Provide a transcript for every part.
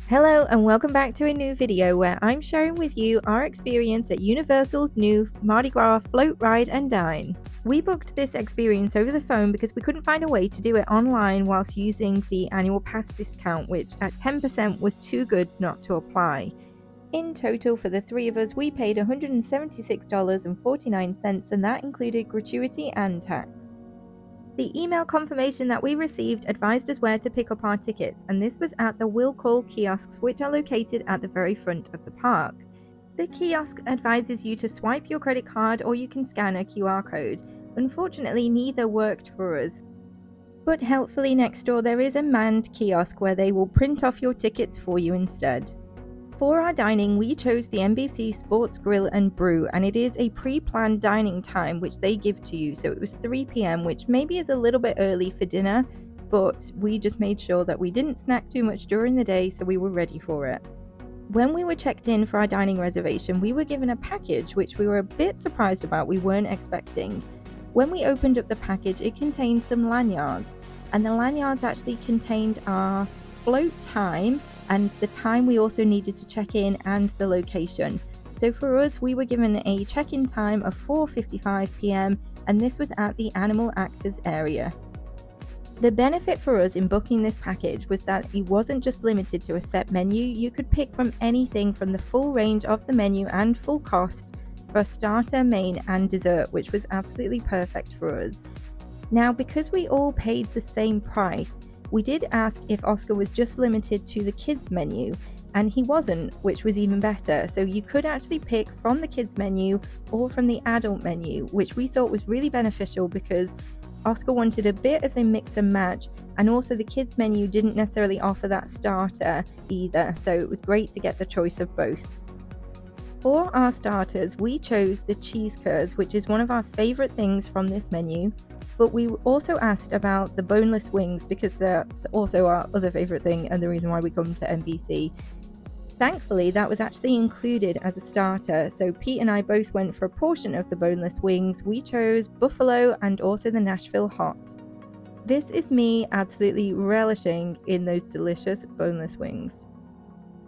Hello and welcome back to a new video where I'm sharing with you our experience at Universal's new Mardi Gras float ride and dine. We booked this experience over the phone because we couldn't find a way to do it online whilst using the annual pass discount, which at 10% was too good not to apply. In total, for the three of us, we paid $176.49, and that included gratuity and tax. The email confirmation that we received advised us where to pick up our tickets, and this was at the will call kiosks, which are located at the very front of the park. The kiosk advises you to swipe your credit card or you can scan a QR code. Unfortunately, neither worked for us. But helpfully, next door there is a manned kiosk where they will print off your tickets for you instead. For our dining, we chose the NBC Sports Grill and Brew, and it is a pre-planned dining time which they give to you. So it was 3 p.m, which maybe is a little bit early for dinner, but we just made sure that we didn't snack too much during the day, so we were ready for it. When we were checked in for our dining reservation, we were given a package which we were a bit surprised about, we weren't expecting. When we opened up the package, it contained some lanyards, and the lanyards actually contained our float time and the time we also needed to check in and the location. So for us, we were given a check-in time of 4:55 p.m, and this was at the Animal Actors area. The benefit for us in booking this package was that it wasn't just limited to a set menu. You could pick from anything from the full range of the menu and full cost for starter, main and dessert, which was absolutely perfect for us. Now, because we all paid the same price, we did ask if Oscar was just limited to the kids menu, and he wasn't, which was even better. So you could actually pick from the kids menu or from the adult menu, which we thought was really beneficial because Oscar wanted a bit of a mix and match, and also the kids menu didn't necessarily offer that starter either, so it was great to get the choice of both. For our starters, we chose the cheese curds, which is one of our favorite things from this menu. But we also asked about the boneless wings because that's also our other favorite thing and the reason why we come to NBC. Thankfully, that was actually included as a starter, so Pete and I both went for a portion of the boneless wings. We chose buffalo and also the Nashville hot. This is me absolutely relishing in those delicious boneless wings.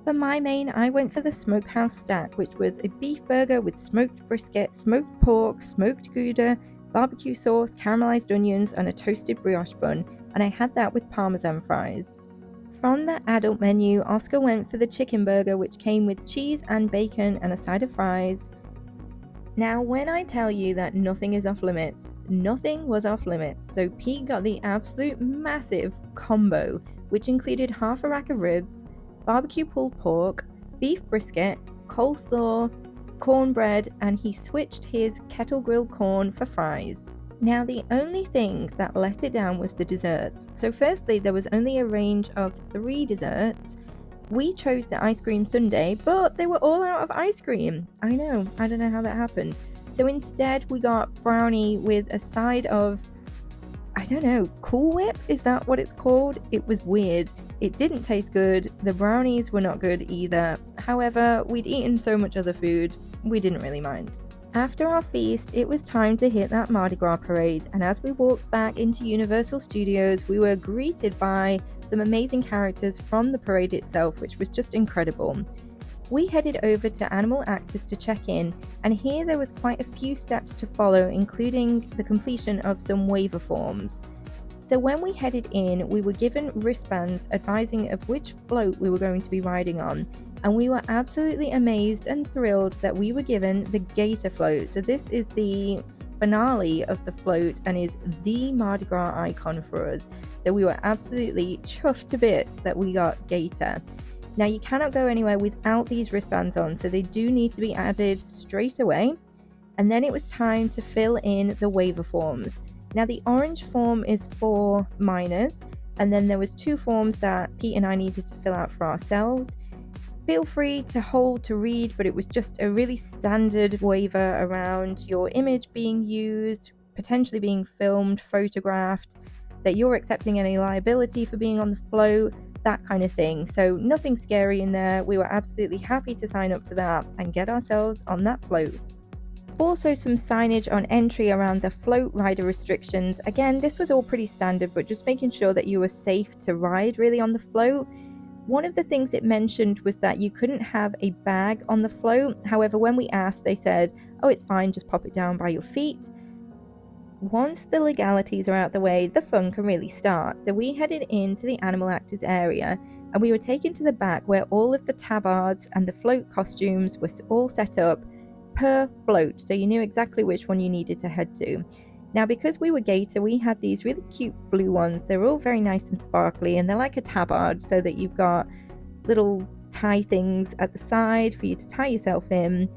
For my main, I went for the smokehouse stack, which was a beef burger with smoked brisket, smoked pork, smoked Gouda, barbecue sauce, caramelized onions, and a toasted brioche bun, and I had that with parmesan fries. From the adult menu, Oscar went for the chicken burger, which came with cheese and bacon and a side of fries. Now, when I tell you that nothing is off limits, nothing was off limits, so Pete got the absolute massive combo, which included half a rack of ribs, barbecue pulled pork, beef brisket, coleslaw, cornbread, and he switched his kettle grilled corn for fries. Now, the only thing that let it down was the desserts. So firstly, there was only a range of 3 desserts. We chose the ice cream sundae, but they were all out of ice cream. I know, I don't know how that happened. So instead we got brownie with a side of, I don't know, Cool Whip? Is that what it's called? It was weird. It didn't taste good. The brownies were not good either. However, we'd eaten so much other food, we didn't really mind. After our feast, it was time to hit that Mardi Gras parade, and as we walked back into Universal Studios, we were greeted by some amazing characters from the parade itself, which was just incredible. We headed over to Animal Actors to check in, and here there was quite a few steps to follow, including the completion of some waiver forms. So when we headed in, we were given wristbands advising of which float we were going to be riding on, and we were absolutely amazed and thrilled that we were given the Gator float. So this is the finale of the float and is the Mardi Gras icon for us. So we were absolutely chuffed to bits that we got Gator. Now, you cannot go anywhere without these wristbands on, so they do need to be added straight away. And then it was time to fill in the waiver forms. Now, the orange form is for minors, and then there was 2 forms that Pete and I needed to fill out for ourselves. Feel free to hold to read, but it was just a really standard waiver around your image being used, potentially being filmed, photographed, that you're accepting any liability for being on the float, that kind of thing. So nothing scary in there. We were absolutely happy to sign up to that and get ourselves on that float. Also, some signage on entry around the float rider restrictions. Again, this was all pretty standard, but just making sure that you were safe to ride really on the float. One of the things it mentioned was that you couldn't have a bag on the float. However, when we asked, they said, oh, it's fine, just pop it down by your feet. Once the legalities are out the way, the fun can really start. So we headed into the animal actors area, and we were taken to the back where all of the tabards and the float costumes were all set up per float, so you knew exactly which one you needed to head to. Now, because we were Gator, we had these really cute blue ones. They're all very nice and sparkly, and they're like a tabard, so that you've got little tie things at the side for you to tie yourself in.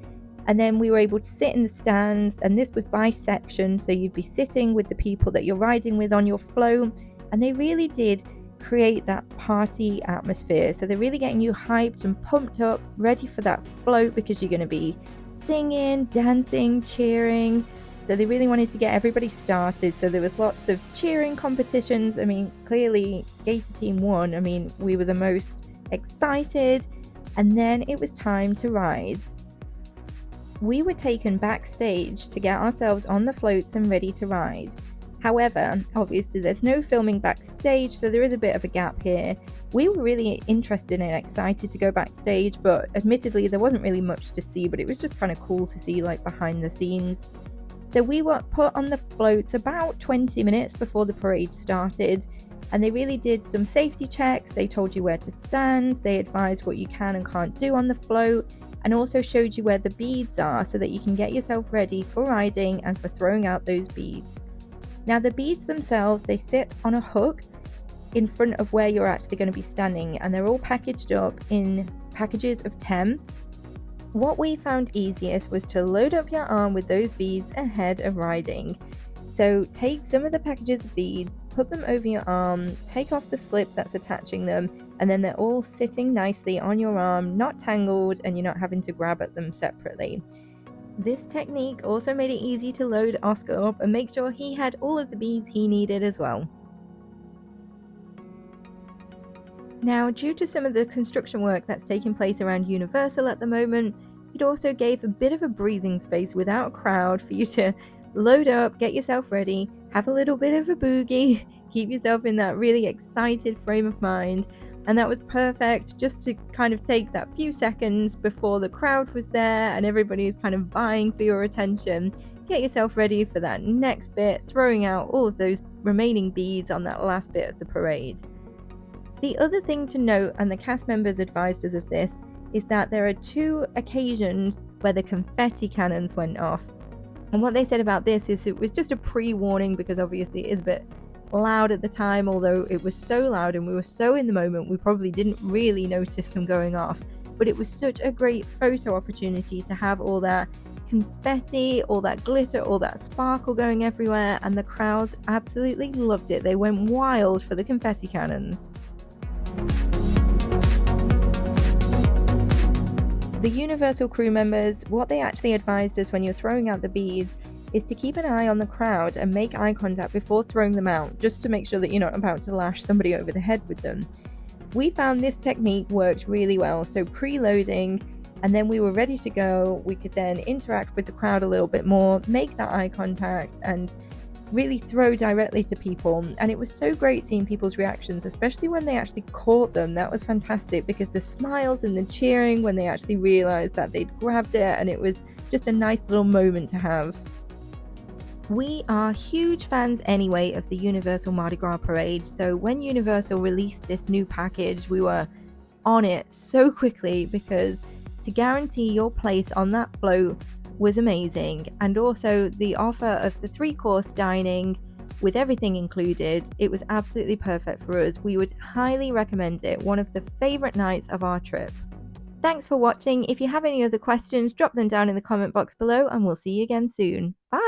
And then we were able to sit in the stands, and this was by section, so you'd be sitting with the people that you're riding with on your float, and they really did create that party atmosphere. So they're really getting you hyped and pumped up, ready for that float, because you're going to be singing, dancing, cheering. So they really wanted to get everybody started. So there was lots of cheering competitions. I mean, clearly Gator Team won. I mean, we were the most excited. And then it was time to ride. We were taken backstage to get ourselves on the floats and ready to ride. However, obviously there's no filming backstage, so there is a bit of a gap here. We were really interested and excited to go backstage, but admittedly there wasn't really much to see, but it was just kind of cool to see like behind the scenes. So we were put on the floats about 20 minutes before the parade started, and they really did some safety checks. They told you where to stand, they advised what you can and can't do on the float, and also showed you where the beads are so that you can get yourself ready for riding and for throwing out those beads. Now the beads themselves, they sit on a hook in front of where you're actually going to be standing, and they're all packaged up in packages of 10. What we found easiest was to load up your arm with those beads ahead of riding. So take some of the packages of beads, put them over your arm, take off the slip that's attaching them, and then they're all sitting nicely on your arm, not tangled, and you're not having to grab at them separately. This technique also made it easy to load Oscar up and make sure he had all of the beads he needed as well. Now, due to some of the construction work that's taking place around Universal at the moment, it also gave a bit of a breathing space without a crowd for you to load up, get yourself ready, have a little bit of a boogie, keep yourself in that really excited frame of mind. And that was perfect, just to kind of take that few seconds before the crowd was there and everybody is kind of vying for your attention. Get yourself ready for that next bit, throwing out all of those remaining beads on that last bit of the parade. The other thing to note, and the cast members advised us of this, is that there are 2 occasions where the confetti cannons went off. And what they said about this is it was just a pre-warning, because obviously it is a bit loud at the time, although it was so loud and we were so in the moment we probably didn't really notice them going off. But it was such a great photo opportunity to have all that confetti, all that glitter, all that sparkle going everywhere, and the crowds absolutely loved it. They went wild for the confetti cannons. The Universal crew members, what they actually advised us when you're throwing out the beads is to keep an eye on the crowd and make eye contact before throwing them out, just to make sure that you're not about to lash somebody over the head with them. We found this technique worked really well, so preloading, and then we were ready to go. We could then interact with the crowd a little bit more, make that eye contact, and really throw directly to people. And it was so great seeing people's reactions, especially when they actually caught them. That was fantastic, because the smiles and the cheering when they actually realized that they'd grabbed it, and it was just a nice little moment to have. We are huge fans anyway of the Universal Mardi Gras parade, so when Universal released this new package, we were on it so quickly, because to guarantee your place on that float was amazing. And also the offer of the 3-course dining with everything included, it was absolutely perfect for us. We would highly recommend it, one of the favorite nights of our trip. Thanks for watching. If you have any other questions, drop them down in the comment box below, and we'll see you again soon. Bye!